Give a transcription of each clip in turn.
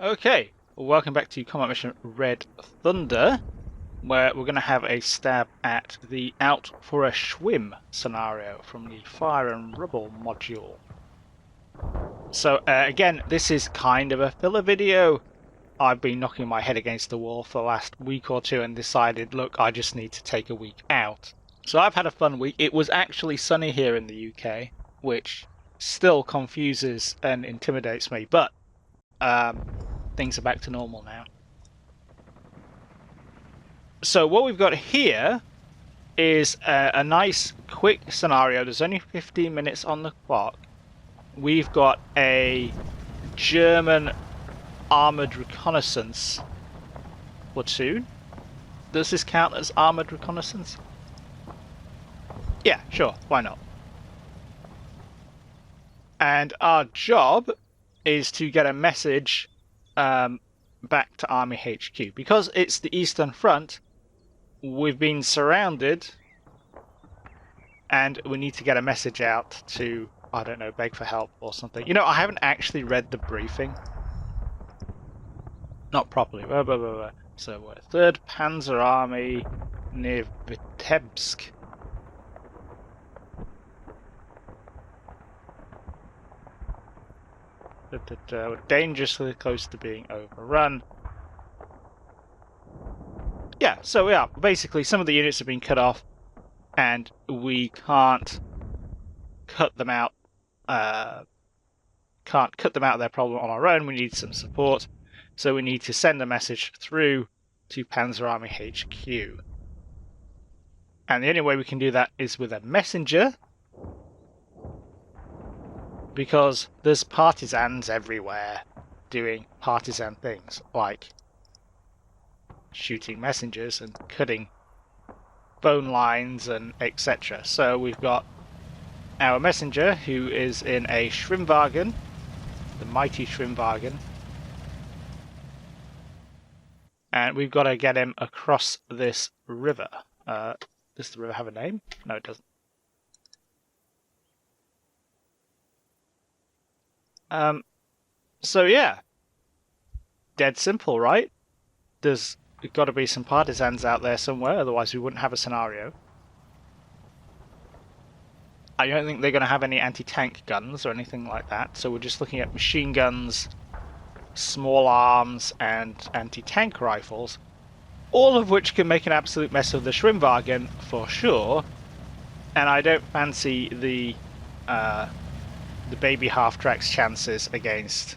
Okay, welcome back to Combat Mission Red Thunder, where we're going to have a stab at the Out for a Schwimm scenario from the Fire and Rubble module. So again, this is kind of a filler video. I've been knocking my head against the wall for the last week or two and decided, look, I just need to take a week out. So I've had a fun week. It was actually sunny here in the UK, which still confuses and intimidates me, but things are back to normal now. So what we've got here is a nice quick scenario. There's only 15 minutes on the clock. We've got a German armoured reconnaissance platoon. Does this count as armoured reconnaissance? Yeah, sure, why not? And our job is to get a message back to Army HQ. Because it's the Eastern Front, we've been surrounded and we need to get a message out to, I don't know, beg for help or something. You know, I haven't actually read the briefing. Not properly. So we're 3rd Panzer Army near Vitebsk. We're dangerously close to being overrun. Yeah, so we are. Basically, some of the units have been cut off, and we can't cut them out. Can't cut them out of their problem on our own. We need some support, so we need to send a message through to Panzer Army HQ. And the only way we can do that is with a messenger, because there's partisans everywhere doing partisan things, like shooting messengers and cutting phone lines and etc. So we've got our messenger, who is in a Schwimmwagen, the mighty Schwimmwagen, and we've got to get him across this river. Does the river have a name? No, it doesn't. So yeah, dead simple, right? There's got to be some partisans out there somewhere, otherwise we wouldn't have a scenario. I don't think they're going to have any anti-tank guns or anything like that, so we're just looking at machine guns, small arms, and anti-tank rifles, all of which can make an absolute mess of the Schwimmwagen for sure. And I don't fancy the baby half-track's chances against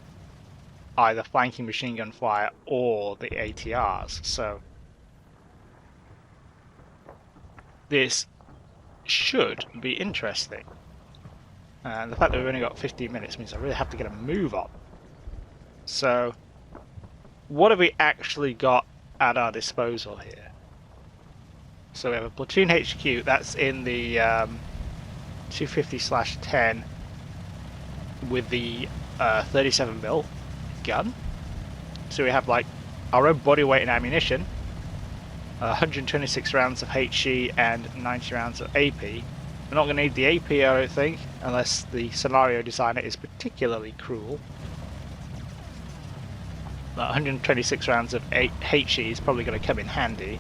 either flanking machine gun fire or the ATRs. So this should be interesting. And the fact that we've only got 15 minutes means I really have to get a move on. So what have we actually got at our disposal here? So we have a platoon HQ, that's in the 250/10 with the 37mm gun. So we have like our own body weight and ammunition, 126 rounds of HE and 90 rounds of AP. We're not going to need the AP, I don't think, unless the scenario designer is particularly cruel. 126 rounds of HE is probably going to come in handy.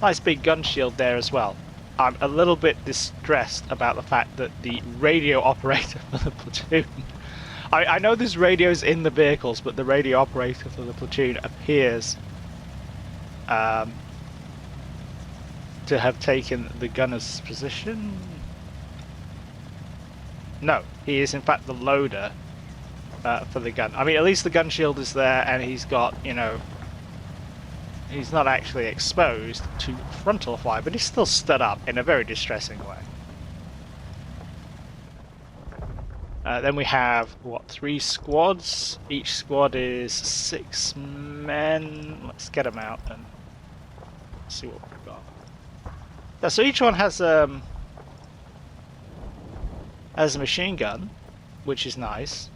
Nice big gun shield there as well. I'm a little bit distressed about the fact that the radio operator for the platoon... I know there's radios in the vehicles, but the radio operator for the platoon appears to have taken the gunner's position. No, he is in fact the loader for the gun. I mean, at least the gun shield is there, and he's got, you know, he's not actually exposed to frontal fire, but he's still stood up in a very distressing way. Then we have, what, 3 squads? Each squad is 6 men. Let's get them out and see what we've got. Yeah, so each one has a machine gun, which is nice.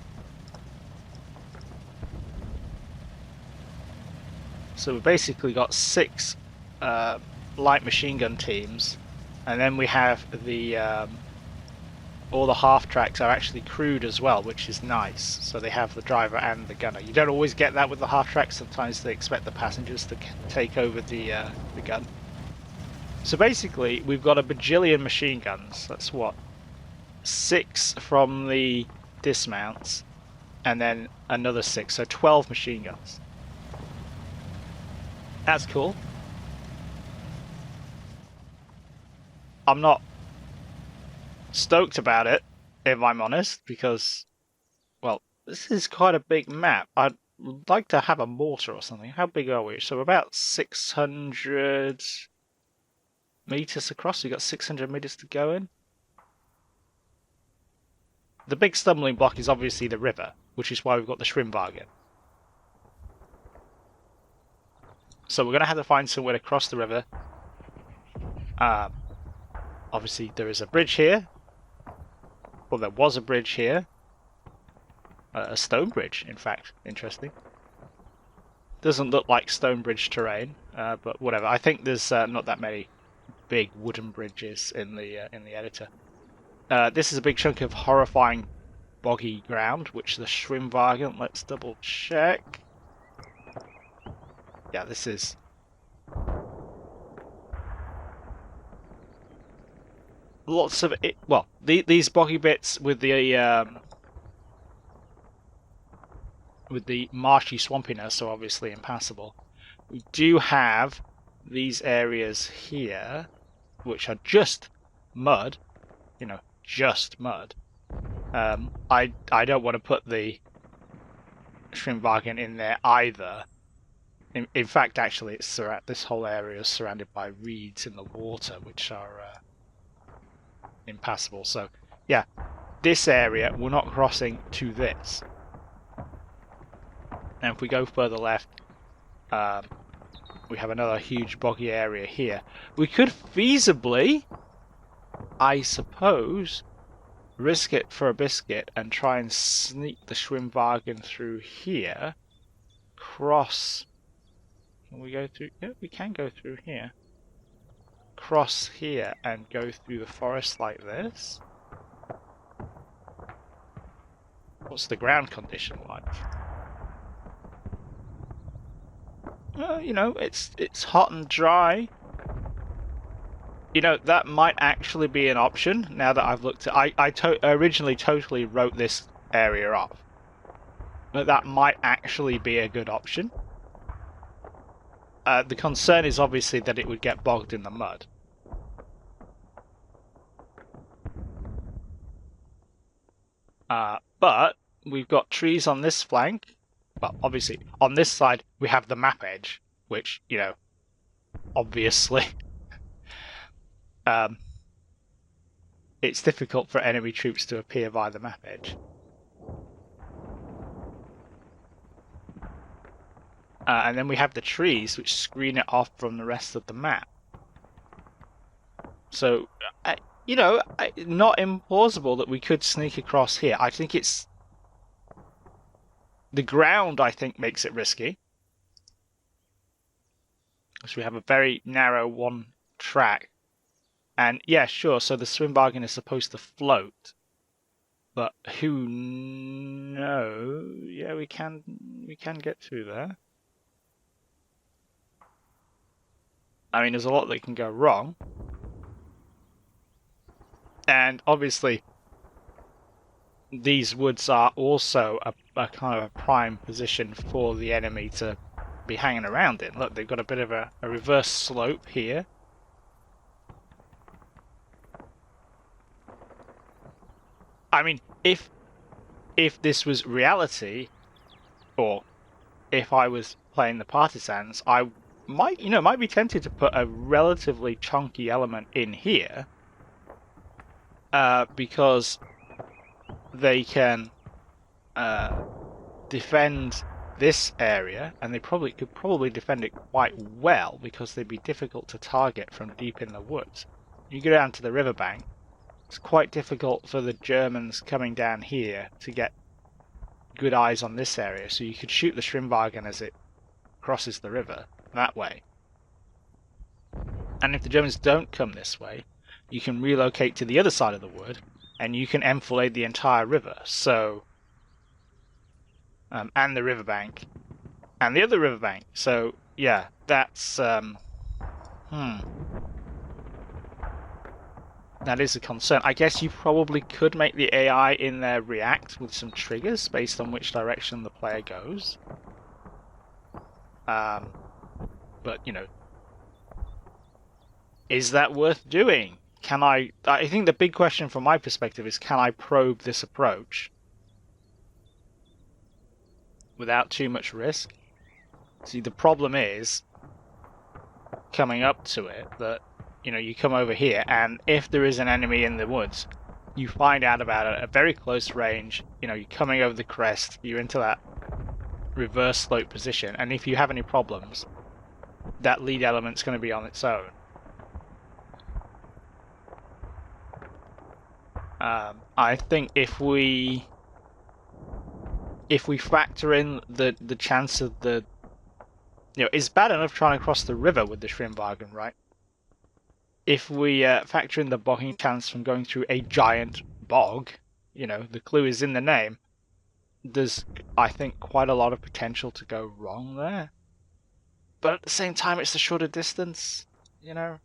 So we've basically got 6 light machine gun teams, and then we have the all the half-tracks are actually crewed as well, which is nice. So they have the driver and the gunner. You don't always get that with the half-tracks. Sometimes they expect the passengers to take over the gun. So basically, we've got a bajillion machine guns. That's what? 6 from the dismounts, and then another 6, so 12 machine guns. That's cool. I'm not stoked about it, if I'm honest, because, well, this is quite a big map. I'd like to have a mortar or something. How big are we? So about 600 meters across. We've got 600 meters to go in. The big stumbling block is obviously the river, which is why we've got the Schwimm. So we're going to have to find somewhere to cross the river. Obviously, there is a bridge here. Well, there was a bridge here. A stone bridge, in fact. Interesting. Doesn't look like stone bridge terrain, but whatever. I think there's not that many big wooden bridges in the editor. This is a big chunk of horrifying boggy ground, which the Schwimm. Let's double check. Yeah, this is. Lots of it. Well, these boggy bits with the marshy swampiness are obviously impassable. We do have these areas here, which are just mud. You know, just mud. I don't want to put the Schwimm in there either. In fact, actually, it's this whole area is surrounded by reeds in the water, which are impassable. So, yeah, this area we're not crossing to this. And if we go further left, we have another huge boggy area here. We could feasibly, I suppose, risk it for a biscuit and try and sneak the Schwimm through here. Cross. Can we go through? Yeah, we can go through here. Cross here and go through the forest like this. What's the ground condition like? You know, it's hot and dry. You know, that might actually be an option now that I've looked at. I originally totally wrote this area off, but that might actually be a good option. The concern is obviously that it would get bogged in the mud. But we've got trees on this flank. Well, obviously, on this side, we have the map edge, which, you know, obviously, it's difficult for enemy troops to appear via the map edge. And then we have the trees, which screen it off from the rest of the map. So, you know, not implausible that we could sneak across here. I think it's... The ground, I think, makes it risky. Because we have a very narrow one track. And, yeah, sure, so the Schwimm is supposed to float. But who knows? Yeah, we can get through there. I mean, there's a lot that can go wrong. And obviously, these woods are also a kind of a prime position for the enemy to be hanging around in. Look, they've got a bit of a reverse slope here. I mean, if this was reality, or if I was playing the partisans, I might be tempted to put a relatively chunky element in here, because they can defend this area, and they could probably defend it quite well because they'd be difficult to target from deep in the woods. You go down to the riverbank, it's quite difficult for the Germans coming down here to get good eyes on this area, so you could shoot the Schwimm as it crosses the river that way. And if the Germans don't come this way, you can relocate to the other side of the wood and you can enfilade the entire river. So, and the riverbank, and the other riverbank. So yeah, that's that is a concern. I guess you probably could make the AI in there react with some triggers based on which direction the player goes. But you know, is that worth doing? Can I think the big question from my perspective is, can I probe this approach without too much risk? See, the problem is coming up to it that, you know, you come over here, and if there is an enemy in the woods, you find out about it at very close range. You know, you're coming over the crest, you're into that reverse slope position, and if you have any problems, that lead element's going to be on its own. I think if we factor in the chance of the, you know, it's bad enough trying to cross the river with the Schwimm, right? If we factor in the bogging chance from going through a giant bog, you know, the clue is in the name, there's, I think, quite a lot of potential to go wrong there. But at the same time, it's a shorter distance, you know.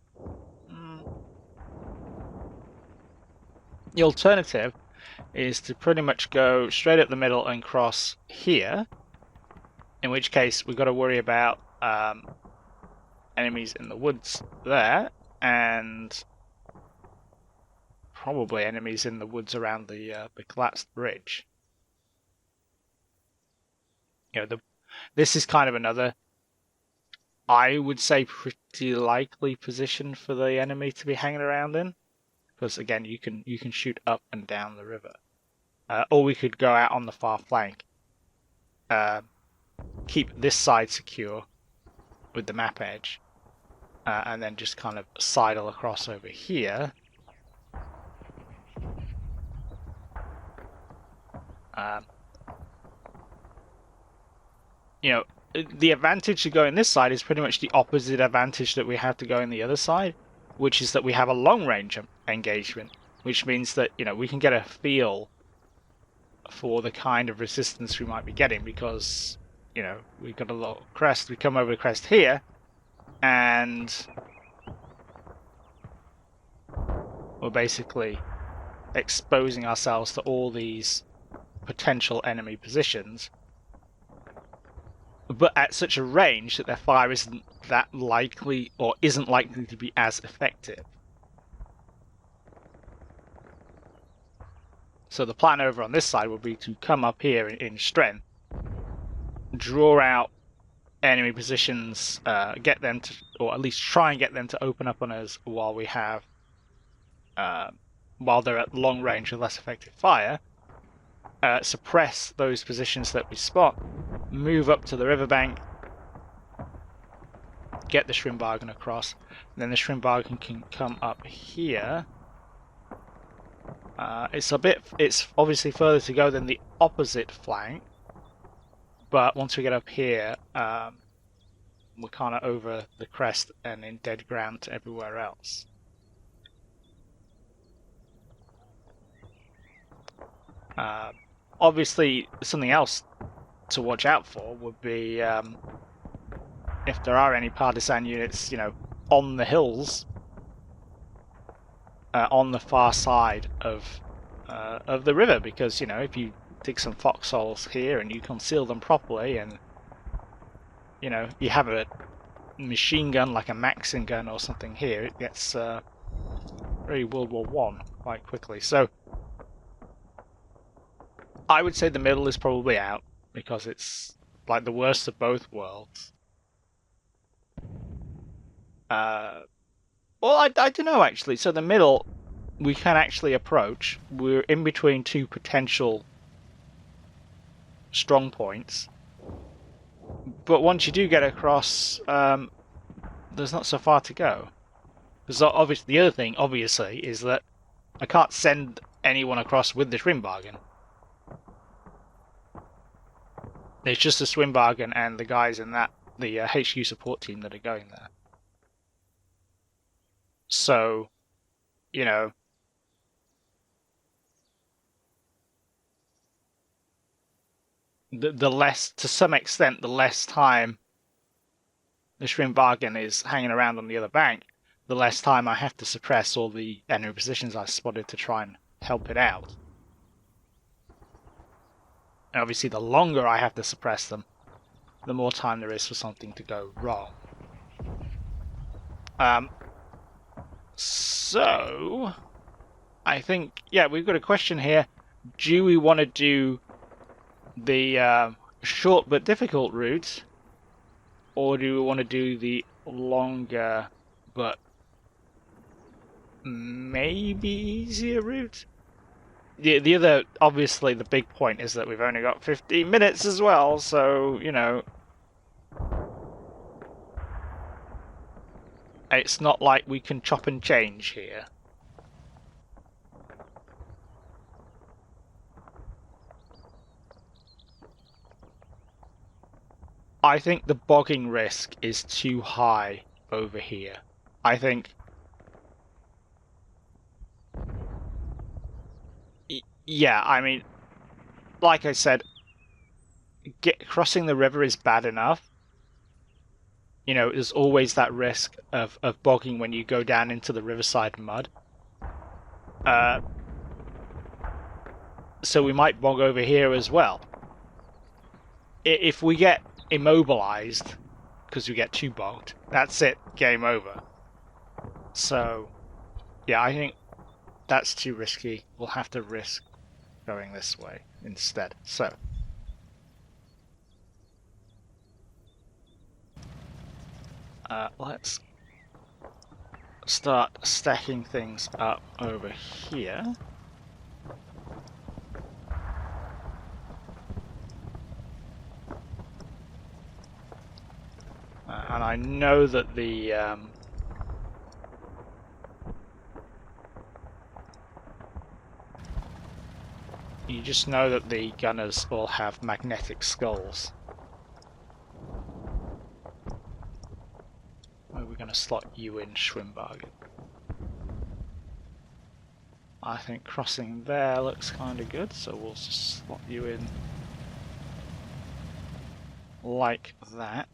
The alternative is to pretty much go straight up the middle and cross here, in which case we've got to worry about enemies in the woods there, and probably enemies in the woods around the collapsed bridge. You know, this is kind of another, I would say, pretty likely position for the enemy to be hanging around in, because again, you can shoot up and down the river, or we could go out on the far flank, keep this side secure with the map edge, and then just kind of sidle across over here. You know, the advantage to going this side is pretty much the opposite advantage that we have to go in the other side, which is that we have a long range engagement, which means that, you know, we can get a feel for the kind of resistance we might be getting, because, you know, we've got a little crest, we come over the crest here, and we're basically exposing ourselves to all these potential enemy positions, but at such a range that their fire isn't that likely, or isn't likely to be as effective. So the plan over on this side would be to come up here in strength, draw out enemy positions, get them to, or at least try and get them to open up on us while we have, while they're at long range with less effective fire, suppress those positions that we spot, move up to the riverbank, get the Schwimm across, and then the Schwimm can come up here. It's obviously further to go than the opposite flank, but once we get up here, we're kind of over the crest and in dead ground to everywhere else. Obviously, something else to watch out for would be if there are any partisan units, you know, on the hills, on the far side of the river, because, you know, if you dig some foxholes here and you conceal them properly, and, you know, you have a machine gun like a Maxim gun or something here, it gets very World War I quite quickly. So I would say the middle is probably out, because it's like the worst of both worlds. Well, I don't know, actually. So the middle, we can actually approach. We're in between two potential strong points. But once you do get across, there's not so far to go. Because obviously, the other thing, obviously, is that I can't send anyone across with the Schwimm. There's just a Schwimm and the guys in that, the HQ support team that are going there. So, you know, the less, to some extent, the less time the Schwimm is hanging around on the other bank, the less time I have to suppress all the enemy positions I spotted to try and help it out. And obviously, the longer I have to suppress them, the more time there is for something to go wrong. So, I think, yeah, we've got a question here. Do we want to do the short but difficult route, or do we want to do the longer but maybe easier route? The other, obviously, the big point is that we've only got 15 minutes as well, so, you know, it's not like we can chop and change here. I think the bogging risk is too high over here. I think... Yeah, I mean, like I said, crossing the river is bad enough. You know, there's always that risk of bogging when you go down into the riverside mud. So we might bog over here as well. If we get immobilized because we get too bogged, that's it, game over. So, yeah, I think that's too risky. We'll have to risk going this way instead. So, let's start stacking things up over here. And I know that the you just know that the gunners all have magnetic skulls. Where are we going to slot you in, Schwimm? I think crossing there looks kind of good, so we'll just slot you in like that.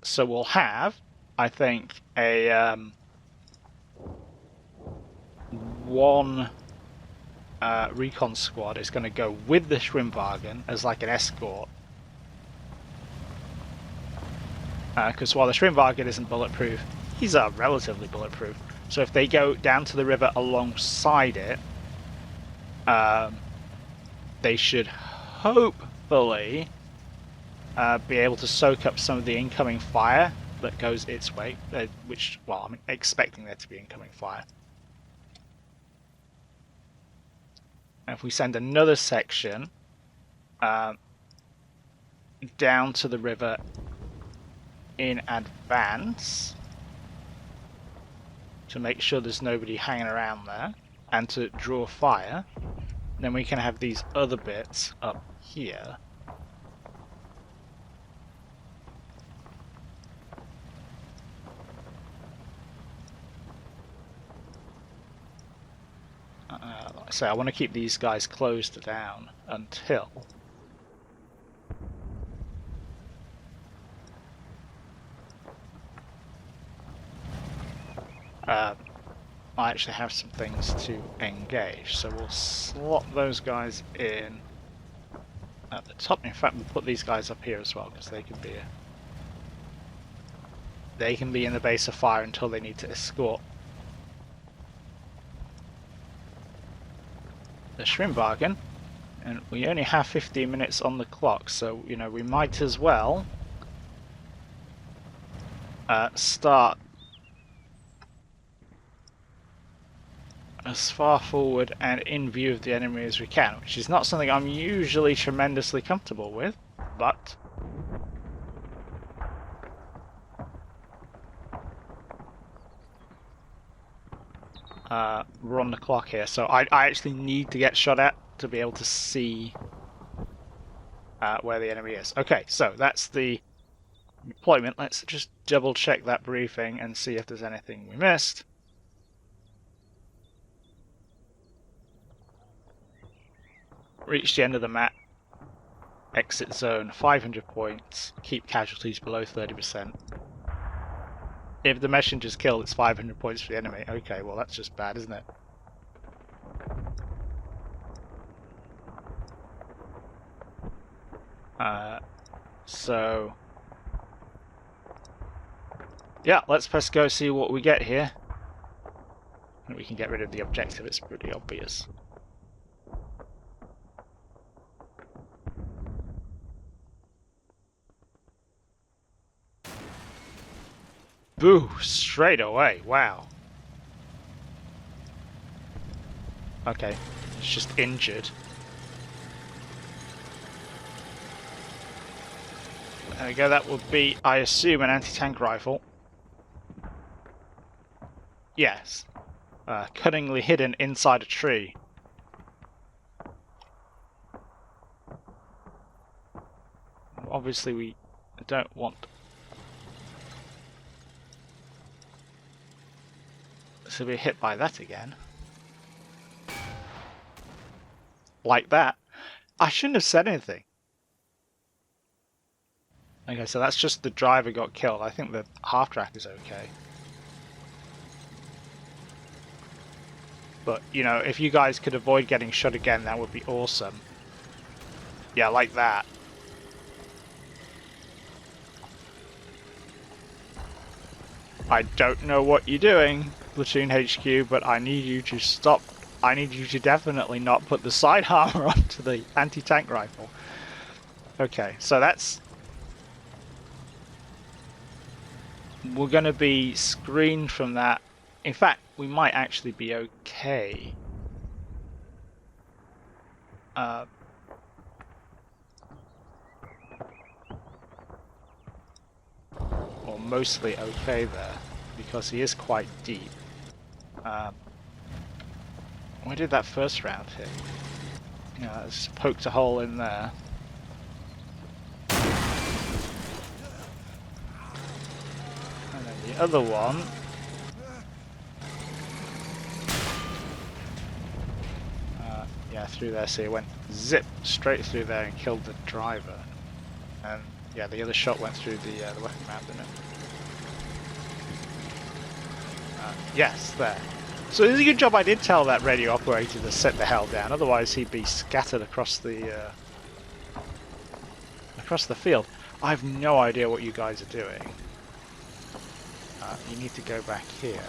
So we'll have, I think, a one recon squad is going to go with the Schwimm as like an escort. Because while the Schwimm isn't bulletproof, these are relatively bulletproof. So if they go down to the river alongside it, they should hopefully be able to soak up some of the incoming fire that goes its way, which, well, I'm expecting there to be incoming fire. And if we send another section down to the river in advance to make sure there's nobody hanging around there and to draw fire, then we can have these other bits up here. Like I say, I want to keep these guys closed down until I actually have some things to engage. So we'll slot those guys in at the top. In fact, we'll put these guys up here as well because they can be in the base of fire until they need to escort the Schwimm, and we only have 15 minutes on the clock, so you know we might as well start as far forward and in view of the enemy as we can, which is not something I'm usually tremendously comfortable with, but we're on the clock here, so I actually need to get shot at to be able to see where the enemy is. Okay, so that's the deployment. Let's just double check that briefing and see if there's anything we missed. Reach the end of the map. Exit zone, 500 points. Keep casualties below 30%. If the messenger's killed, it's 500 points for the enemy. Okay, well that's just bad, isn't it? So... yeah, let's press go, see what we get here. And we can get rid of the objective, it's pretty obvious. Boo! Straight away, wow. Okay, it's just injured. There we go, that would be, I assume, an anti-tank rifle. Yes. Cunningly hidden inside a tree. Obviously we don't want to be hit by that again. Like that. I shouldn't have said anything. Okay, so that's just the driver got killed. I think the half-track is okay. But, you know, if you guys could avoid getting shot again, that would be awesome. Yeah, like that. I don't know what you're doing, Platoon HQ, but I need you to stop. I need you to definitely not put the side armor onto the anti-tank rifle. Okay, so that's... we're going to be screened from that. In fact, we might actually be okay. Or mostly okay there, because he is quite deep. Where did that first round hit? Yeah, let's poked a hole in there. And then the other one... yeah, through there, so it went zip straight through there and killed the driver. And yeah, the other shot went through the weapon mount, didn't it? Yes, there. So it's a good job I did tell that radio operator to sit the hell down, otherwise he'd be scattered across the field. I have no idea what you guys are doing. You need to go back here.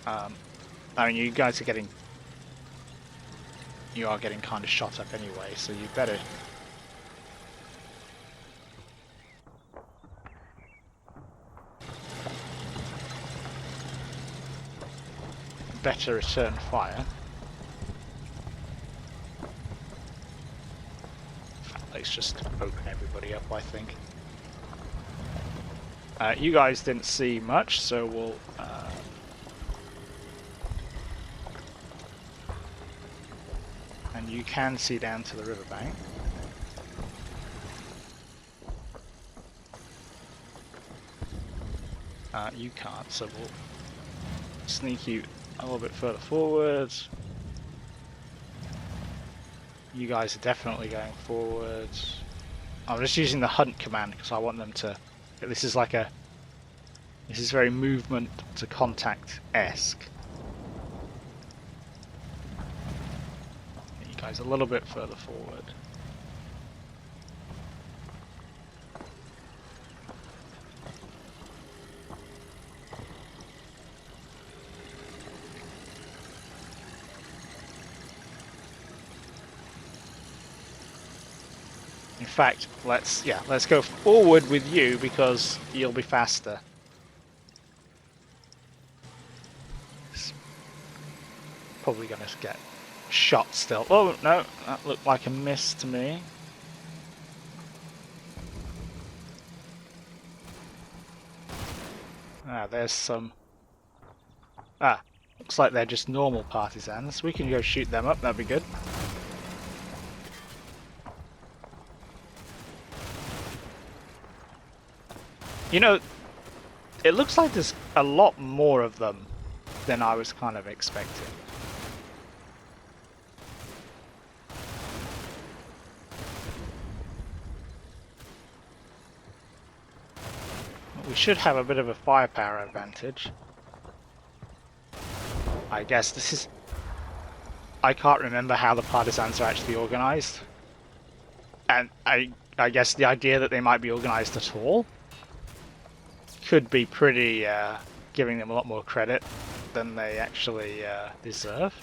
I mean, you guys are getting... you are getting kind of shot up anyway, so you better... better return fire. In fact, let's just open everybody up, I think. You guys didn't see much, so we'll... and you can see down to the riverbank. You can't, so we'll sneak you a little bit further forward. You guys are definitely going forward. I'm just using the hunt command because I want them to... this is like a... this is very movement to contact-esque. You guys a little bit further forward. In fact, let's go forward with you because you'll be faster. It's probably going to get shot still. Oh no, that looked like a miss to me. There's some... looks like they're just normal partisans. We can go shoot them up, that'd be good. You know, it looks like there's a lot more of them than I was kind of expecting. We should have a bit of a firepower advantage. I guess this is... I can't remember how the partisans are actually organised. And I guess the idea that they might be organised at all could be pretty giving them a lot more credit than they actually deserve.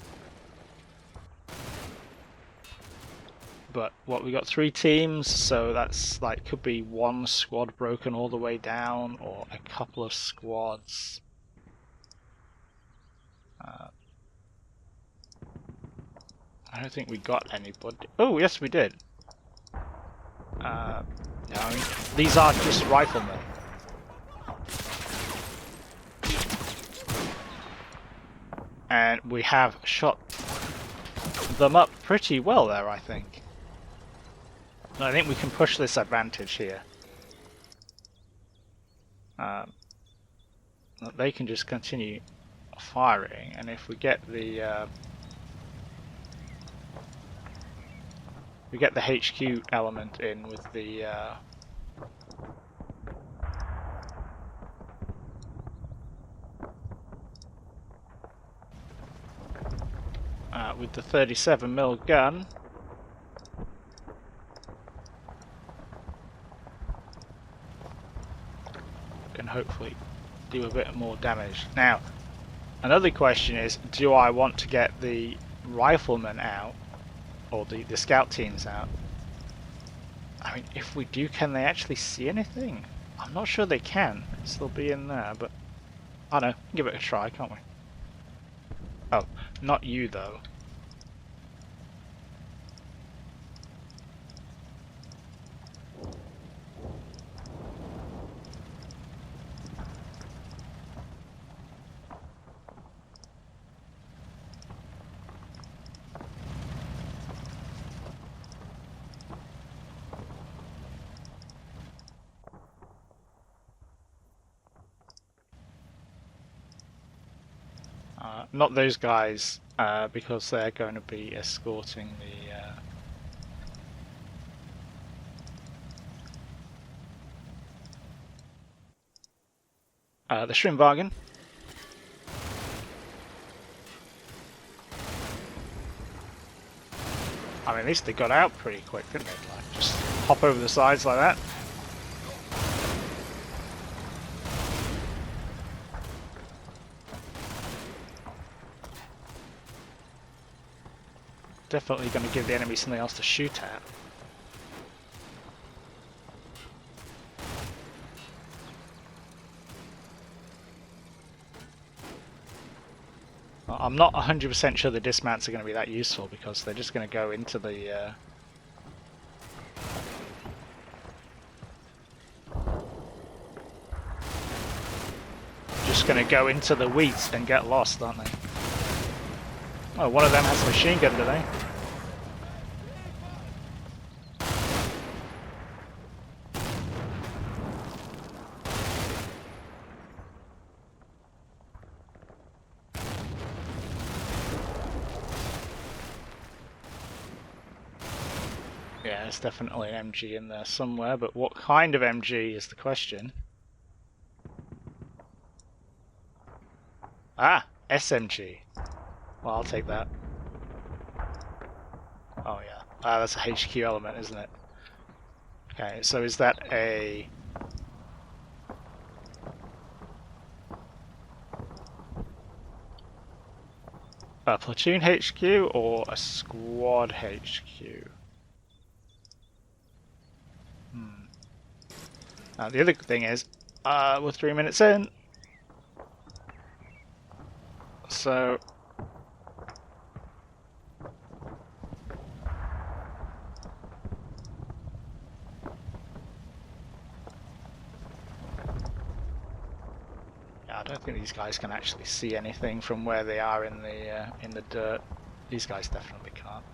But what, we got 3 teams, so that's like could be one squad broken all the way down, or a couple of squads. I don't think we got anybody. Oh, yes, we did. No, these are just riflemen. And we have shot them up pretty well there, I think. I think we can push this advantage here. They can just continue firing, and if we get the HQ element in with the with the 37mm gun, can hopefully do a bit more damage. Now, another question is, do I want to get the riflemen out, or the scout teams out? I mean, if we do, can they actually see anything? I'm not sure they can. They'll be in there, but I don't know. Give it a try, can't we? Oh, not you though. Not those guys, because they're going to be escorting the Schwimm wagon. I mean, at least they got out pretty quick, didn't they? Like, just hop over the sides like that. Definitely going to give the enemy something else to shoot at. I'm not 100% sure the dismounts are going to be that useful, because they're just going to go into the wheat and get lost, aren't they? Oh, one of them has a machine gun, do they? Yeah, there's definitely an MG in there somewhere, but what kind of MG is the question. Ah, SMG. Well, I'll take that. Oh yeah, that's a HQ element, isn't it? Okay, so is that a... platoon HQ or a squad HQ? The other thing is, we're 3 minutes in, so yeah, I don't think these guys can actually see anything from where they are in the dirt. These guys definitely can't.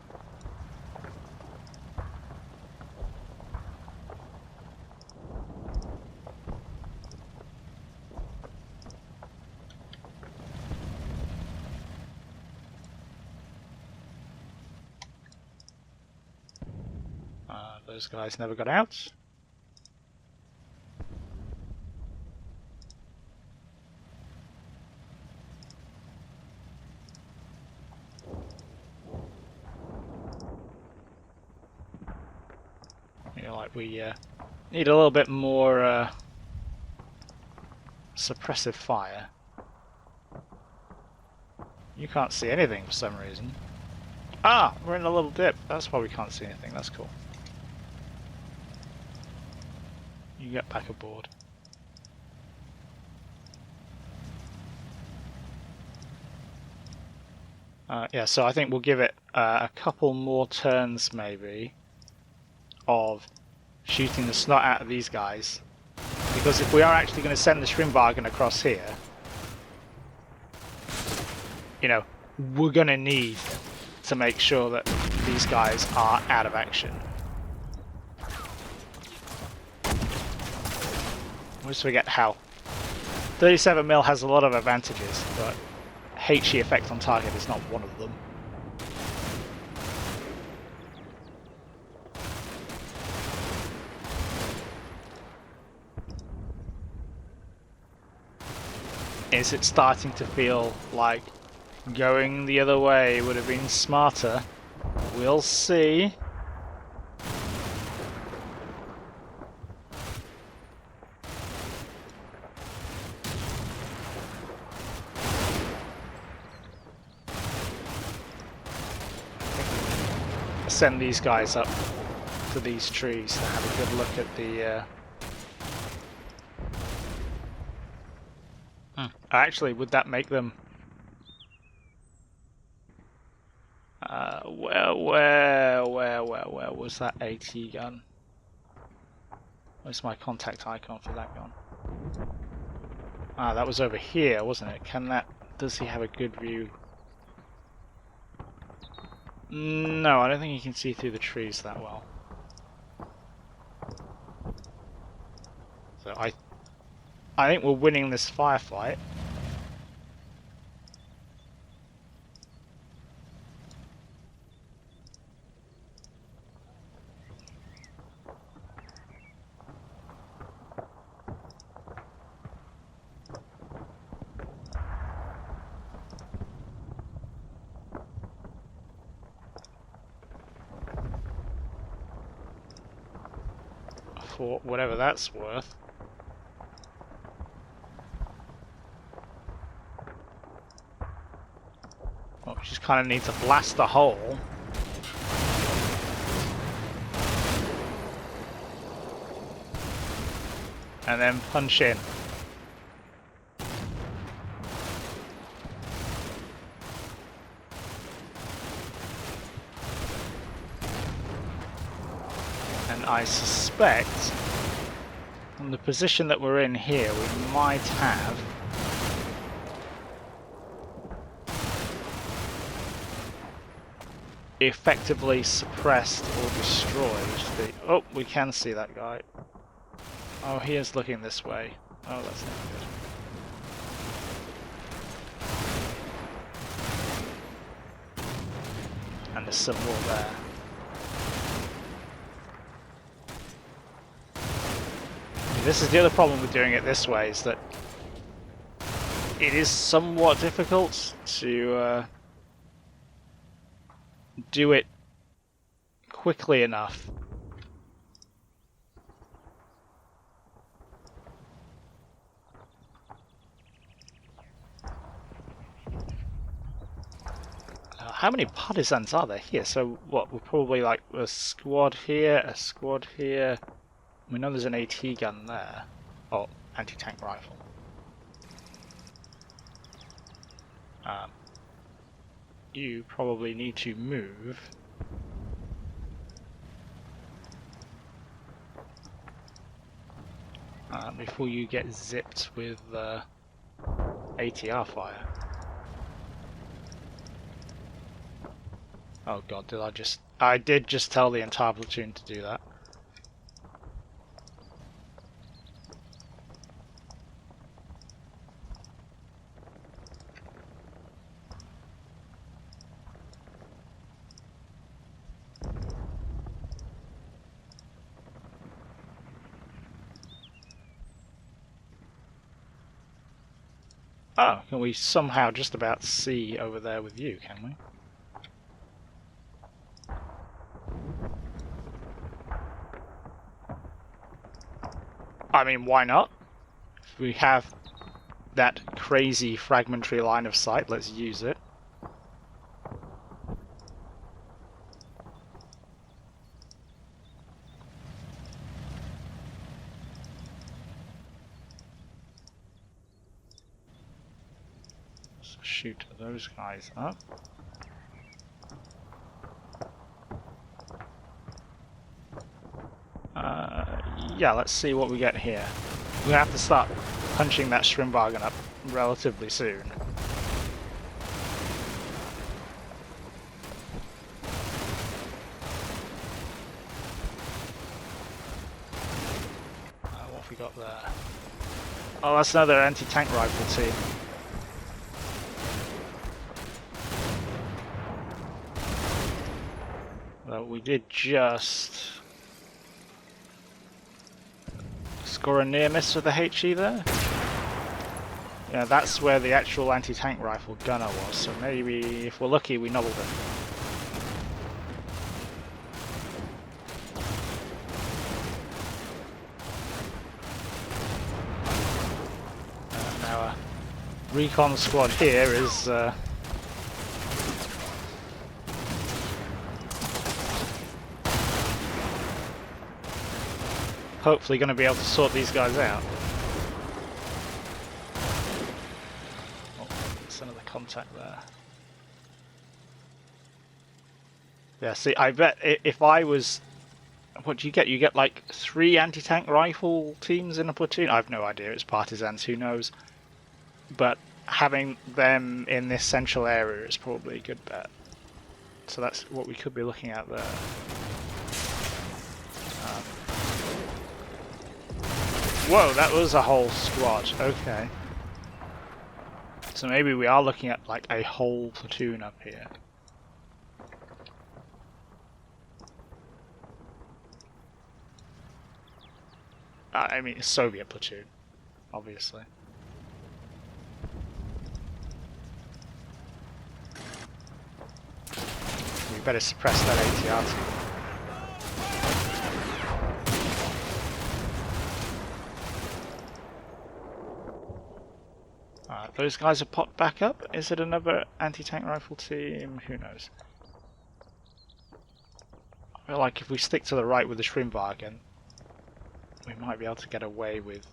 Those guys never got out. You know, like we need a little bit more suppressive fire. You can't see anything for some reason. Ah, we're in a little dip. That's why we can't see anything. That's cool. You get back aboard. Yeah, so I think we'll give it a couple more turns maybe of shooting the snot out of these guys. Because if we are actually going to send the Schwimm across here, you know, we're going to need to make sure that these guys are out of action. We just forget how 37mm has a lot of advantages, but HE effect on target is not one of them. Is it starting to feel like going the other way would have been smarter? We'll see. Send these guys up to these trees to have a good look at the Actually, would that make them where was that AT gun? Where's my contact icon for that gun? Ah, that was over here, wasn't it? Does he have a good view? No, I don't think he can see through the trees that well. So I think we're winning this firefight. For whatever that's worth. Well, we just kind of need to blast the hole. And then punch in. And I suspect, from the position that we're in here, we might have effectively suppressed or destroyed the... Oh, we can see that guy. Oh, he is looking this way. Oh, that's not good. And there's some more there. This is the other problem with doing it this way, is that it is somewhat difficult to do it quickly enough. How many partisans are there here? So what, we're probably like a squad here, a squad here. We know there's an AT gun there. Oh, anti-tank rifle. You probably need to move. Before you get zipped with ATR fire. Oh god, I did just tell the entire platoon to do that. Oh, can we somehow just about see over there with you, can we? I mean, why not? If we have that crazy fragmentary line of sight, let's use it. Let's shoot those guys up. Yeah, let's see what we get here. We're gonna have to start punching that Schwimm up relatively soon. What have we got there? Oh, that's another anti-tank rifle team. Well, we did just score a near miss with the HE there. Yeah, that's where the actual anti-tank rifle gunner was, so maybe if we're lucky we nobbled him. Now our recon squad here is hopefully going to be able to sort these guys out. Oh, there's another contact there. Yeah, see, I bet if I was... What do you get? You get like 3 anti-tank rifle teams in a platoon? I have no idea, it's partisans, who knows. But having them in this central area is probably a good bet. So that's what we could be looking at there. Whoa, that was a whole squad. Okay. So maybe we are looking at like a whole platoon up here. I mean, a Soviet platoon, obviously. We better suppress that ATR team. Alright, those guys have popped back up. Is it another anti-tank rifle team? Who knows? I feel like if we stick to the right with the Schwimm, we might be able to get away with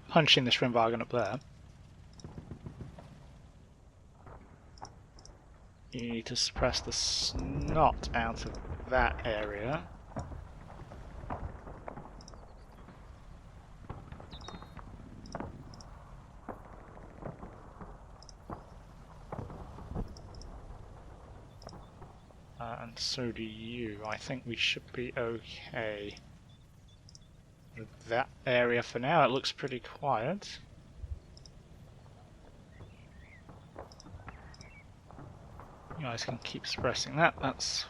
punching the Schwimm up there. You need to suppress the snot out of that area. And so do you. I think we should be okay with that area for now. It looks pretty quiet. You guys can keep suppressing that, that's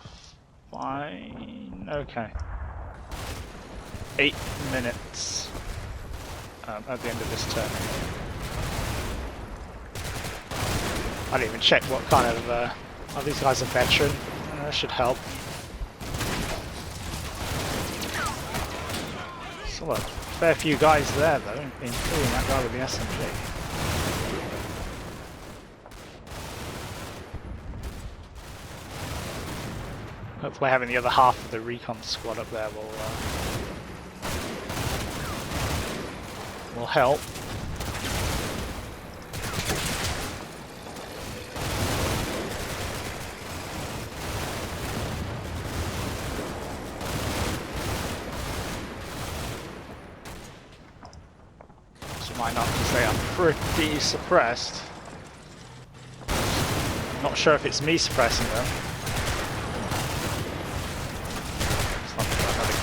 fine. Okay. 8 minutes at the end of this turn. I didn't even check what kind of... oh, these guys are veteran. That should help. Still a fair few guys there though, including that guy with the SMG. Hopefully having the other half of the recon squad up there will help. So might not, because they are pretty suppressed. Not sure if it's me suppressing them.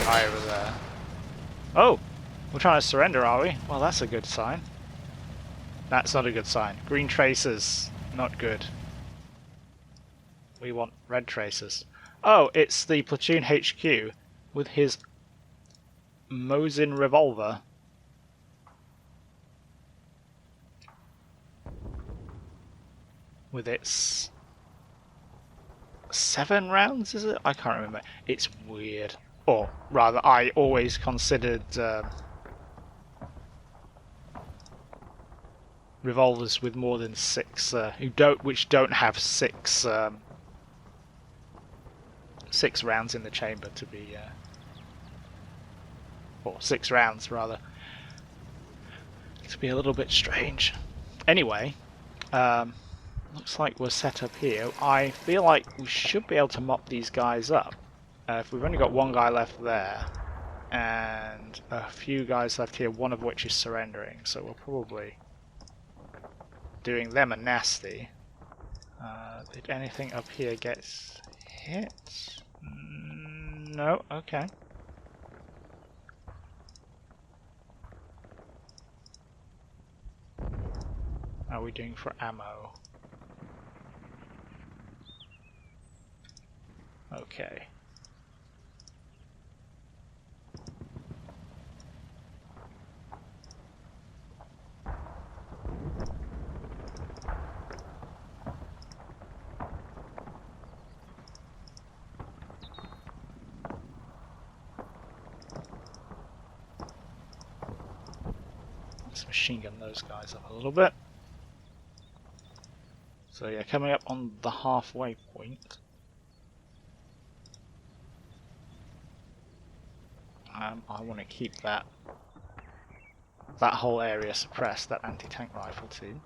Guy over there. Oh! We're trying to surrender, are we? Well, that's a good sign. That's not a good sign. Green tracers, not good. We want red tracers. Oh, it's the platoon HQ with his Mosin revolver. With its 7 rounds, is it? I can't remember. It's weird. Or rather, I always considered revolvers with more than 6, which don't have 6 6 rounds in the chamber to be, or 6 rounds rather, to be a little bit strange. Anyway, looks like we're set up here. I feel like we should be able to mop these guys up. If we've only got one guy left there, and a few guys left here, one of which is surrendering, so we're probably doing them a nasty. Did anything up here get hit? No, okay. How are we doing for ammo? Okay. Let's machine gun those guys up a little bit. So yeah, coming up on the halfway point. I want to keep that whole area suppressed, that anti-tank rifle team.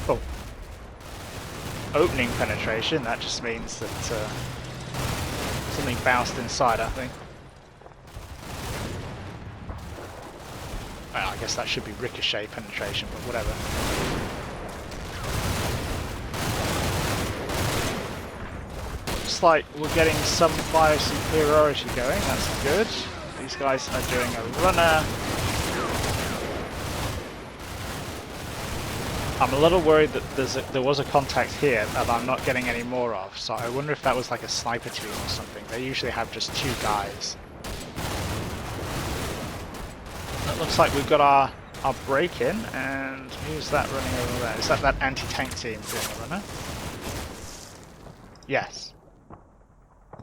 Oh. Opening penetration, that just means that something bounced inside, I think. Well, I guess that should be ricochet penetration, but whatever. Looks like we're getting some fire superiority going, that's good. These guys are doing a runner. I'm a little worried that there was a contact here that I'm not getting any more of, so I wonder if that was like a sniper team or something. They usually have just 2 guys. It looks like we've got our break-in, and who's that running over there? Is that anti-tank team doing a runner? Yes.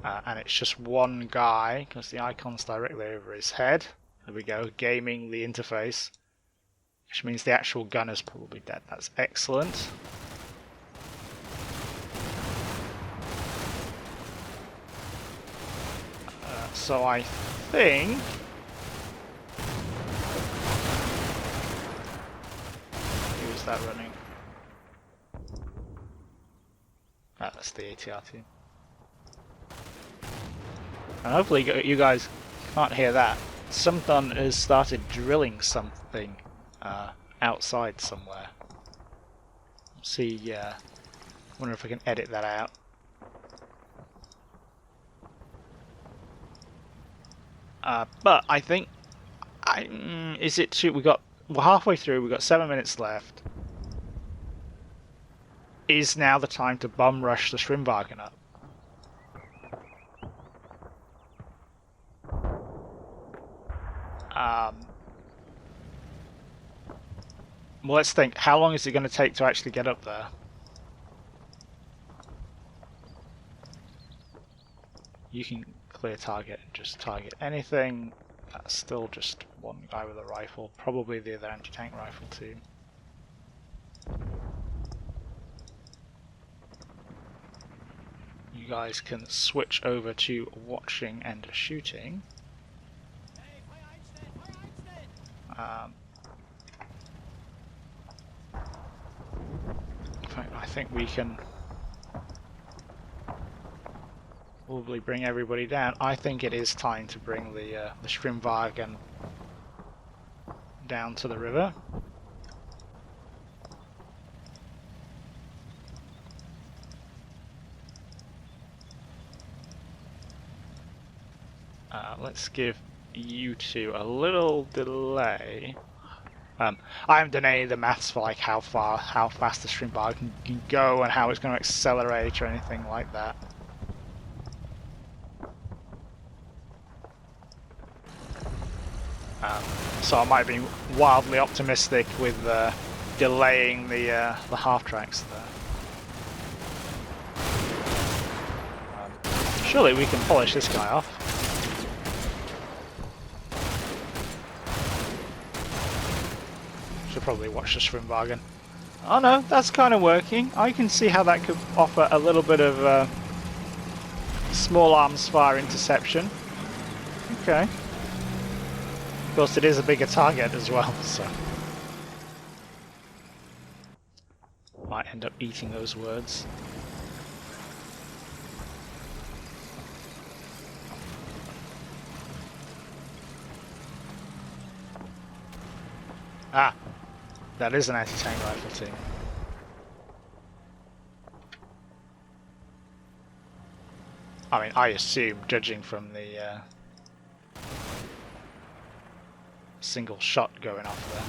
And it's just one guy, because the icon's directly over his head. There we go, gaming the interface. Which means the actual gunner's probably dead. That's excellent. So I think... Who was that running? Ah, that's the ATR team. And hopefully you guys can't hear that. Someone has started drilling something outside somewhere. See, wonder if I can edit that out. But I think, is it too? We're halfway through. We've got 7 minutes left. Is now the time to bum rush the Schwimmwagen up? Well, let's think. How long is it going to take to actually get up there? You can clear target and just target anything. That's still just one guy with a rifle. Probably the other anti-tank rifle team. You guys can switch over to watching and shooting. I think we can probably bring everybody down. I think it is time to bring the Schwimmwagen down to the river. Let's give you two a little delay. I haven't done any of the maths for like how fast the stream bar can go and how it's going to accelerate or anything like that. So I might be wildly optimistic with delaying the half tracks there. Surely we can polish this guy off. Should probably watch the Schwimm. Oh no, that's kind of working. I can see how that could offer a little bit of small arms fire interception. Okay. Of course, it is a bigger target as well, so might end up eating those words. Ah, that is an anti-tank rifle team. I mean, I assume, judging from the single shot going off there.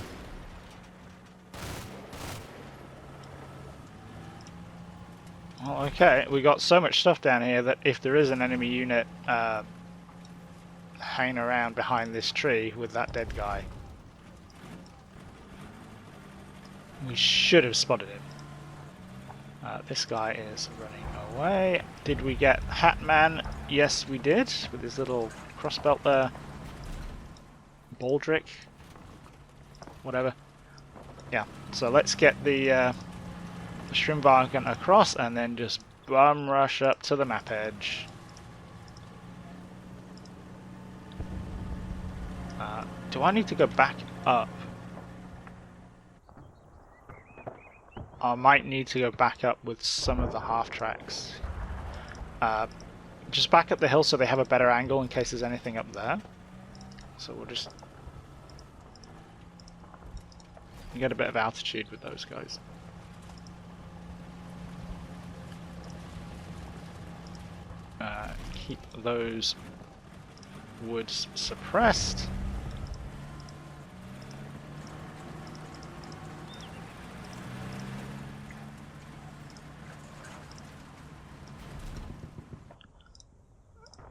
Well, okay, we got so much stuff down here that if there is an enemy unit hanging around behind this tree with that dead guy, we should have spotted him. This guy is running away. Did we get Hatman? Yes, we did, with his little crossbelt there. Baldric, whatever. Yeah, so let's get the Schwimm across and then just bum rush up to the map edge. Do I need to go back up? I might need to go back up with some of the half tracks. Just back up the hill so they have a better angle in case there's anything up there. So we'll just get a bit of altitude with those guys. Keep those woods suppressed.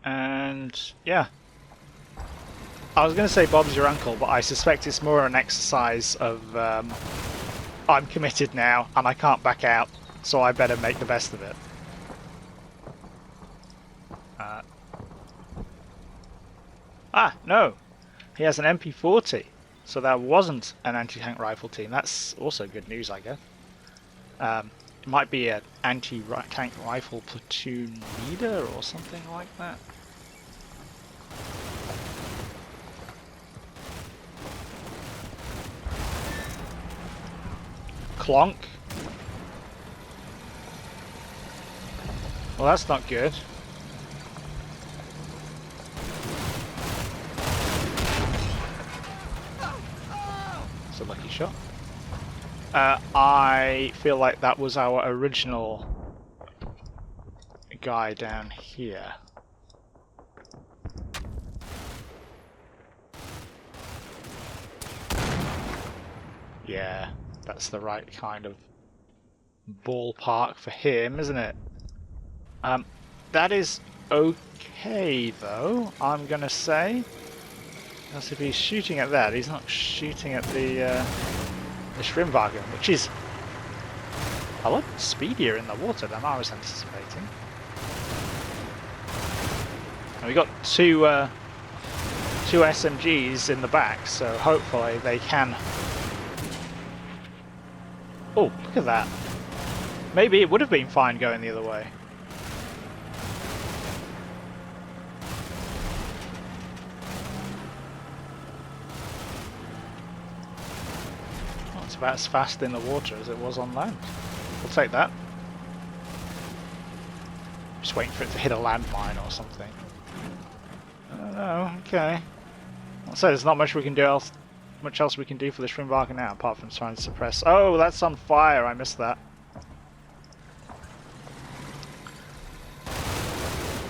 And yeah, I was going to say Bob's your uncle, but I suspect it's more an exercise of I'm committed now and I can't back out, so I better make the best of it. No, he has an MP40, so that wasn't an anti-tank rifle team. That's also good news, I guess. It might be an anti-tank rifle platoon leader or something like that. Clonk. Well, that's not good. It's a lucky shot. I feel like that was our original guy down here. Yeah, that's the right kind of ballpark for him, isn't it? That is okay, though, I'm gonna say. Because if he's shooting at that, he's not shooting at the Schwimm, which is a lot speedier in the water than I was anticipating. And we got two SMGs in the back, so hopefully they can. Oh, look at that. Maybe it would have been fine going the other way. Well, it's about as fast in the water as it was on land. We'll take that. Just waiting for it to hit a landmine or something. I don't know, okay. So there's not much we can do much else we can do for the Schwimm now, apart from trying to suppress. Oh, that's on fire! I missed that.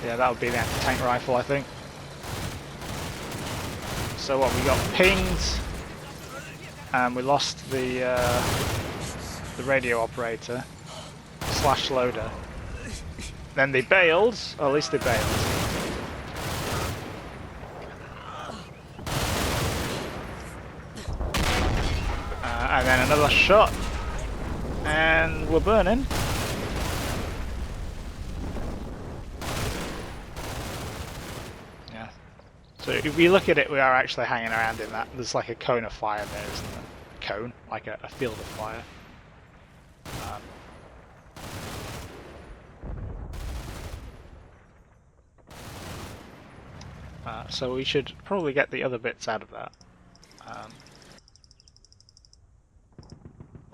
Yeah, that would be the anti-tank rifle, I think. So what, we got pinged, and we lost the radio operator / loader. Then they bailed, or at least they bailed. And then another shot, and we're burning. Yeah. So if we look at it, we are actually hanging around in that. There's like a cone of fire there, isn't there? A cone, like a field of fire. So we should probably get the other bits out of that.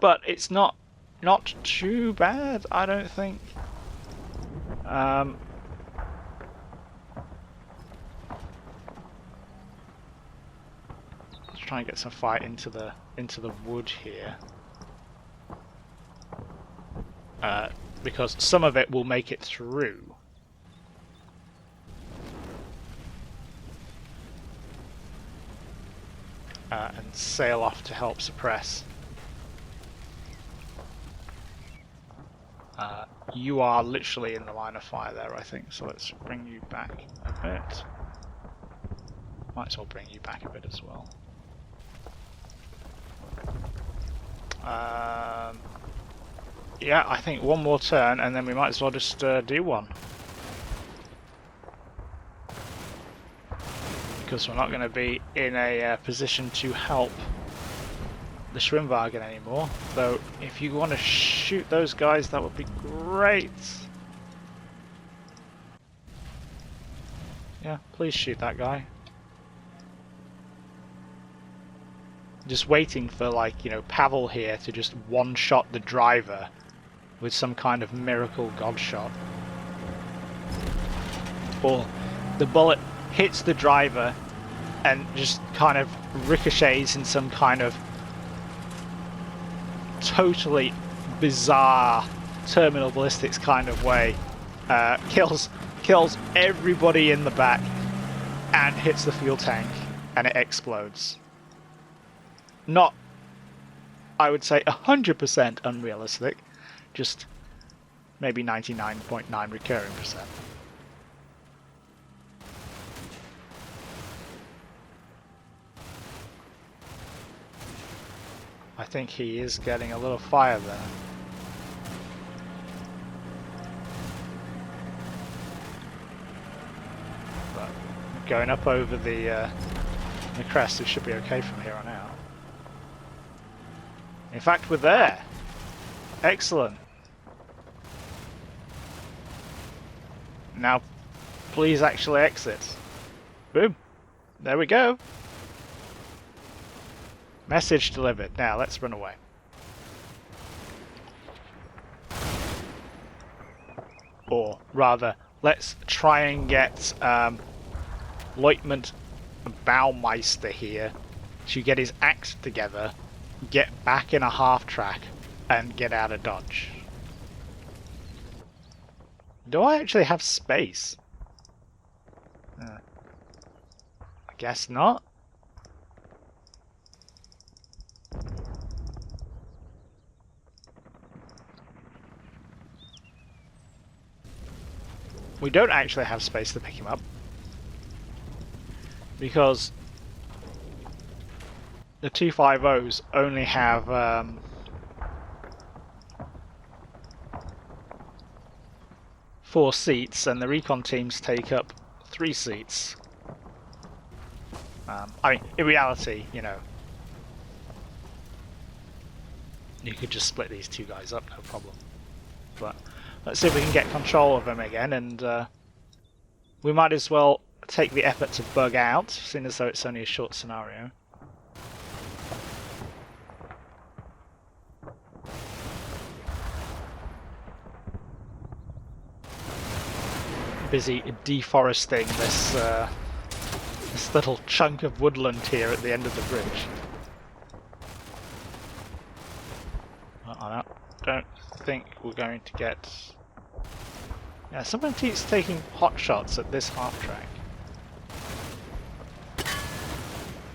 But it's not too bad, I don't think. Let's try and get some fight into the wood here. Because some of it will make it through. And sail off to help suppress. You are literally in the line of fire there, I think, so let's bring you back a bit. Might as well bring you back a bit as well. Yeah, I think one more turn and then we might as well just do one. Because we're not going to be in a position to help the Schwimmwagen anymore. Though, if you want to shoot those guys, that would be great. Yeah, please shoot that guy. Just waiting for, like, you know, Pavel here to just one-shot the driver with some kind of miracle god shot. Or the bullet hits the driver and just kind of ricochets in some kind of totally bizarre terminal ballistics kind of way, kills everybody in the back and hits the fuel tank and it explodes. Not, I would say, 100% unrealistic, just maybe 99.9 recurring percent. I think he is getting a little fire there. But going up over the crest, it should be okay from here on out. In fact, we're there. Excellent. Now, please actually exit. Boom. There we go. Message delivered. Now, let's run away. Or, rather, let's try and get Leutnant Baumeister here to get his axe together, get back in a half-track, and get out of Dodge. Do I actually have space? I guess not. We don't actually have space to pick him up. Because the 250s only have 4 seats, and the recon teams take up 3 seats. I mean, in reality, you know, you could just split these 2 guys up, no problem. But let's see if we can get control of them again, and we might as well take the effort to bug out, seeing as though it's only a short scenario. Busy deforesting this little chunk of woodland here at the end of the bridge. I don't think we're going to get... Yeah, someone keeps taking pot shots at this half track.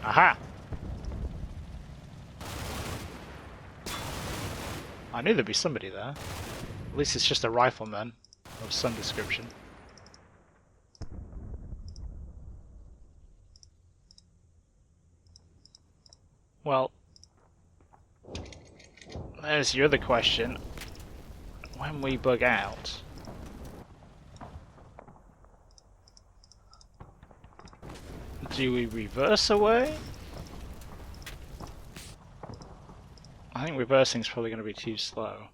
Aha! I knew there'd be somebody there. At least it's just a rifleman of some description. Well, there's your other question. When we bug out, do we reverse away? I think reversing is probably going to be too slow.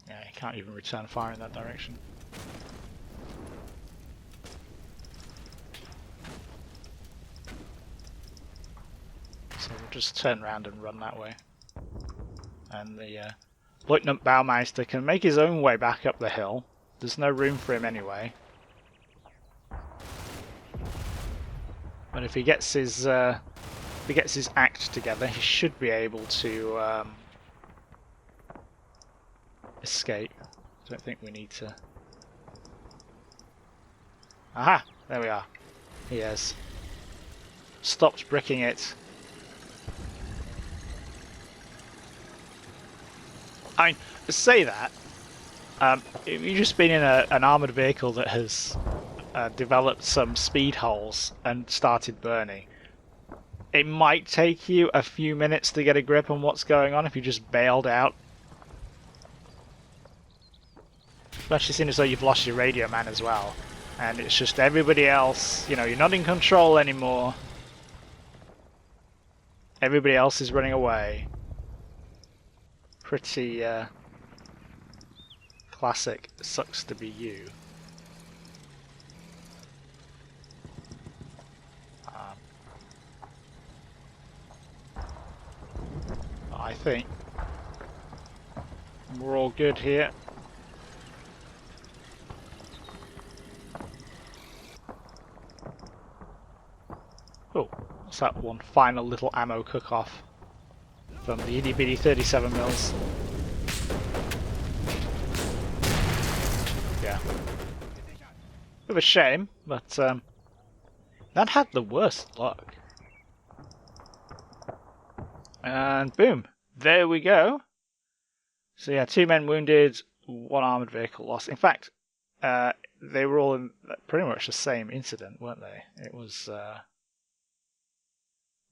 Yeah, you can't even return fire in that direction. So we'll just turn around and run that way. And the Lieutenant Baumeister can make his own way back up the hill. There's no room for him anyway. But if he gets his act together, he should be able to escape. I don't think we need to. Aha! There we are. He has stopped bricking it. I mean, to say that, if you've just been in an armoured vehicle that has developed some speed holes and started burning, it might take you a few minutes to get a grip on what's going on if you just bailed out. Especially seeing as though you've lost your radio man as well. And it's just everybody else, you know, you're not in control anymore. Everybody else is running away. Pretty classic sucks to be you. I think we're all good here. Oh, what's that one final little ammo cook-off from the itty bitty 37 mils? Yeah. Bit of a shame, but that had the worst luck. And boom, there we go. So yeah, 2 men wounded, 1 armoured vehicle lost. In fact, they were all in pretty much the same incident, weren't they? It was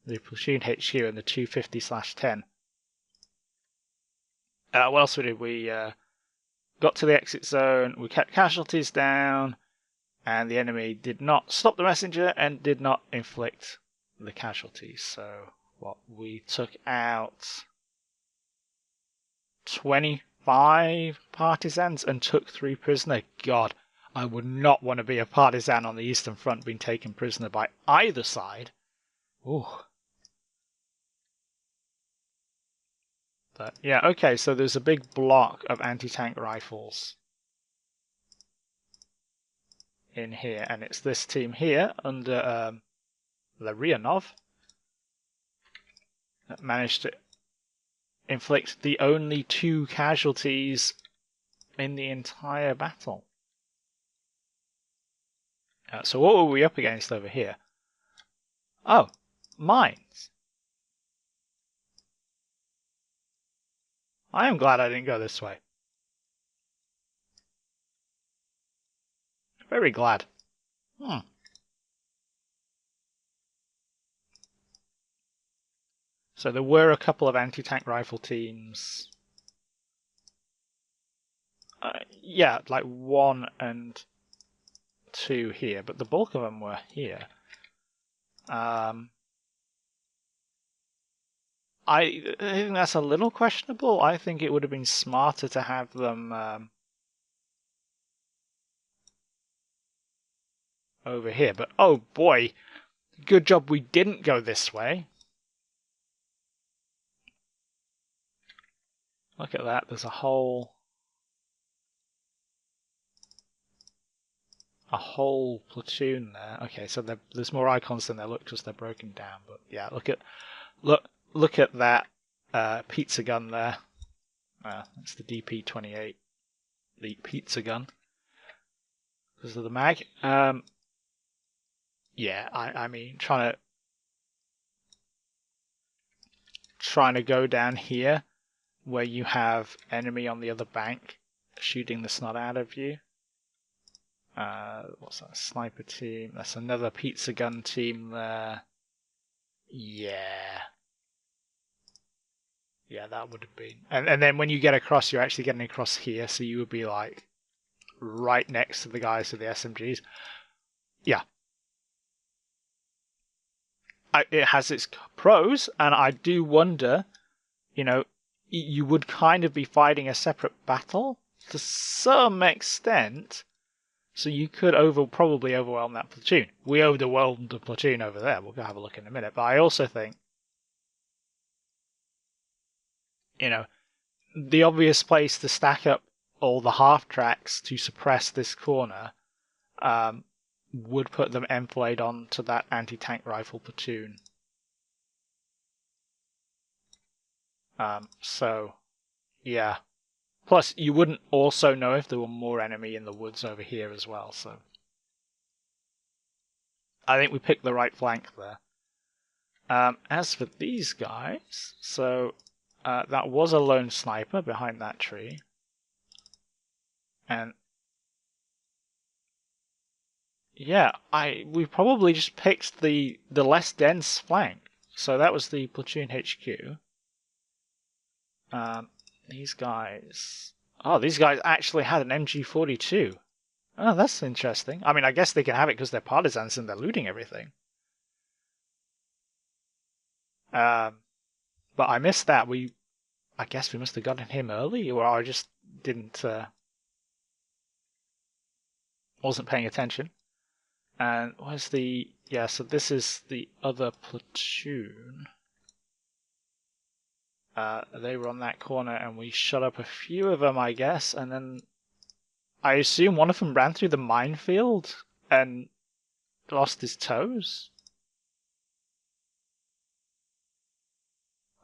the platoon HQ and the 250/10. What else we did? We got to the exit zone, we kept casualties down, and the enemy did not stop the messenger and did not inflict the casualties. So what, we took out 25 partisans and took 3 prisoner. God, I would not want to be a partisan on the Eastern Front being taken prisoner by either side. Ooh. But yeah, okay, so there's a big block of anti-tank rifles in here, and it's this team here under Larionov that managed to inflict the only 2 casualties in the entire battle. So what were we up against over here? Oh, mines. I am glad I didn't go this way. Very glad. So there were a couple of anti-tank rifle teams. Yeah, like 1 and 2 here, but the bulk of them were here. I think that's a little questionable. I think it would have been smarter to have them over here. But oh boy, good job we didn't go this way. Look at that, there's a whole platoon there. Okay, so there's more icons than there look because they're broken down. But yeah, look at that pizza gun there. It's the DP-28, the pizza gun, because of the mag. Yeah, I mean, trying to go down here where you have enemy on the other bank shooting the snot out of you. What's that? Sniper team. That's another pizza gun team there. Yeah. Yeah, that would have been. And then when you get across, you're actually getting across here, so you would be like right next to the guys with the SMGs. Yeah. It has its pros, and I do wonder, you would kind of be fighting a separate battle to some extent, so you could probably overwhelm that platoon. We overwhelmed the platoon over there. We'll go have a look in a minute. But I also think, the obvious place to stack up all the half tracks to suppress this corner would put them enfilade onto that anti-tank rifle platoon. So, yeah. Plus, you wouldn't also know if there were more enemy in the woods over here as well, so I think we picked the right flank there. As for these guys, so that was a lone sniper behind that tree. And yeah, we probably just picked the less dense flank. So that was the platoon HQ. These guys... Oh, these guys actually had an MG42. Oh, that's interesting. I mean, I guess they can have it because they're partisans and they're looting everything. But I missed that. I guess we must have gotten him early, or I just didn't... wasn't paying attention. And where's the... Yeah, so this is the other platoon. They were on that corner, and we shot up a few of them, I guess, and then I assume one of them ran through the minefield and lost his toes.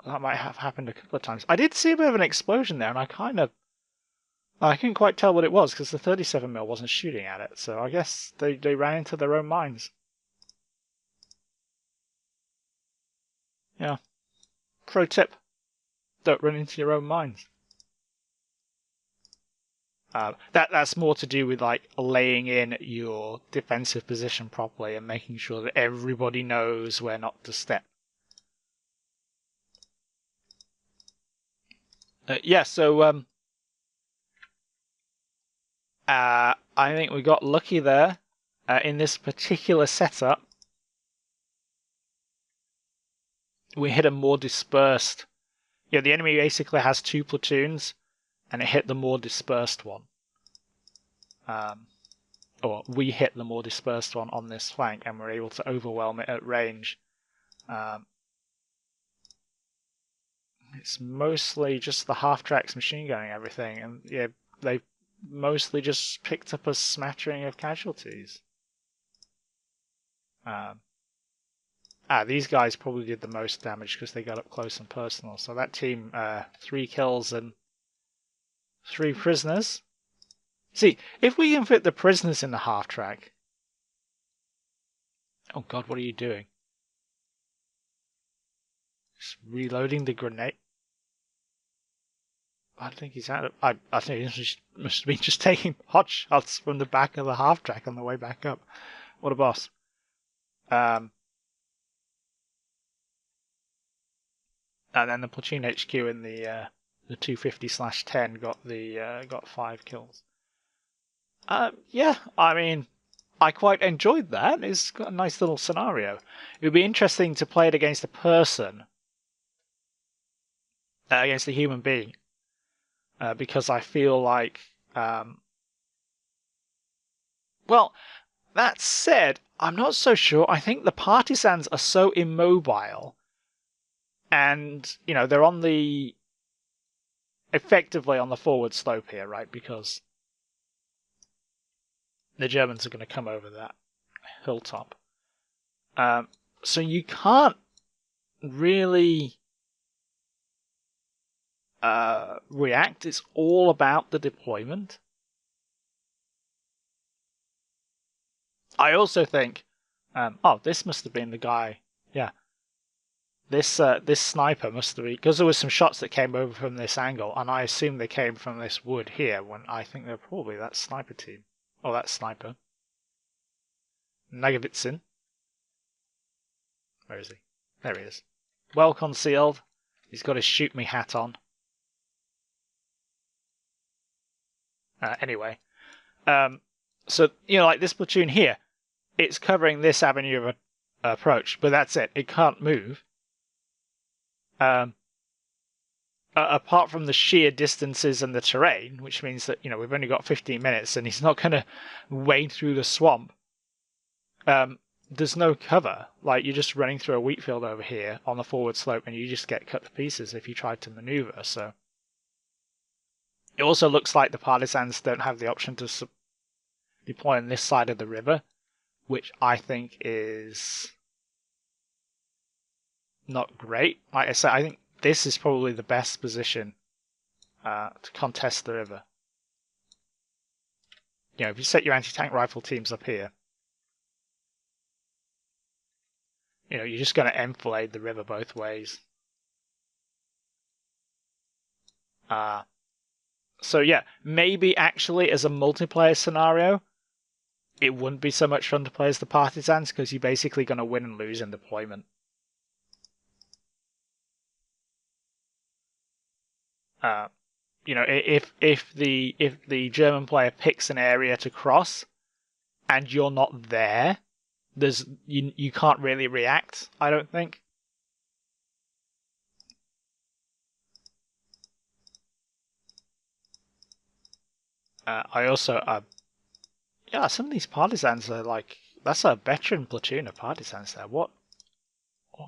That might have happened a couple of times. I did see a bit of an explosion there, and I couldn't quite tell what it was because the 37mm wasn't shooting at it, so I guess they ran into their own mines. Yeah. Pro tip. Don't run into your own mines. That's more to do with like laying in your defensive position properly and making sure that everybody knows where not to step. Yeah, so I think we got lucky there in this particular setup. We hit a more dispersed. Yeah, the enemy basically has two platoons, and it hit the more dispersed one. Or we hit the more dispersed one on this flank, and we're able to overwhelm it at range. It's mostly just the half-tracks machine gunning everything, and yeah, they mostly just picked up a smattering of casualties. These guys probably did the most damage because they got up close and personal. So that team, 3 kills and 3 prisoners. See, if we can fit the prisoners in the half-track... Oh god, what are you doing? Just reloading the grenade. I think he's out of... I think he must have been just taking hot shots from the back of the half-track on the way back up. What a boss. And then the platoon HQ in the 250/10 got 5 kills. Yeah, I mean, I quite enjoyed that. It's got a nice little scenario. It would be interesting to play it against a person, against a human being, because I feel like, well, that said, I'm not so sure. I think the partisans are so immobile, and they're effectively on the forward slope here, right? Because the Germans are going to come over that hilltop. So you can't really react. It's all about the deployment. I also think, oh, this must have been the guy. Yeah, this sniper must have been, because there were some shots that came over from this angle, and I assume they came from this wood here. When I think they're probably that sniper team, or that sniper. Nagavitsin. Where is he? There he is. Well concealed. He's got his shoot me hat on. Anyway, so like this platoon here, it's covering this avenue of approach, but that's it. It can't move. Apart from the sheer distances and the terrain, which means that we've only got 15 minutes, and he's not going to wade through the swamp. There's no cover. Like, you're just running through a wheat field over here on the forward slope, and you just get cut to pieces if you try to maneuver. So it also looks like the partisans don't have the option to deploy on this side of the river, which I think is not great. Like I said, I think this is probably the best position to contest the river. If you set your anti-tank rifle teams up here, you're just going to enfilade the river both ways. So yeah, maybe actually as a multiplayer scenario, it wouldn't be so much fun to play as the partisans, because you're basically going to win and lose in deployment. If the German player picks an area to cross, and you're not there, you can't really react, I don't think. I also, some of these partisans are like, that's a veteran platoon of partisans there. What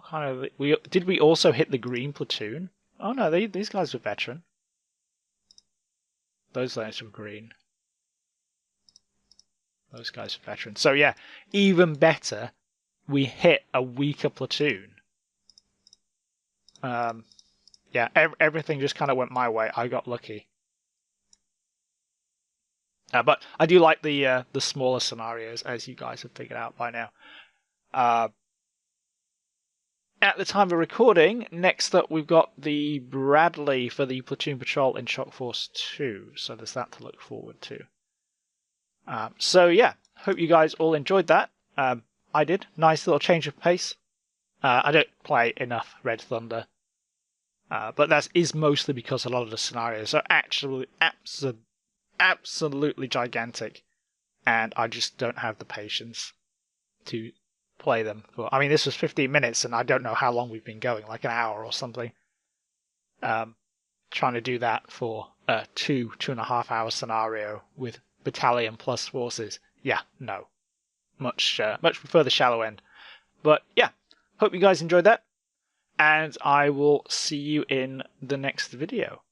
kind of, did we also hit the green platoon? Oh no, these guys were veteran. Those guys were green. Those guys are veterans. So yeah, even better, we hit a weaker platoon. Yeah, everything just kind of went my way. I got lucky. But I do like the smaller scenarios, as you guys have figured out by now. At the time of recording, next up we've got the Bradley for the platoon patrol in Shock Force 2. So there's that to look forward to. So yeah, hope you guys all enjoyed that. I did. Nice little change of pace. I don't play enough Red Thunder. But that is mostly because a lot of the scenarios are actually absolutely gigantic, and I just don't have the patience to play them. I mean, this was 15 minutes, and I don't know how long we've been going, like an hour or something. Trying to do that for a 2.5 hour scenario with battalion plus forces. Yeah, no. Much prefer the shallow end. But yeah, hope you guys enjoyed that, and I will see you in the next video.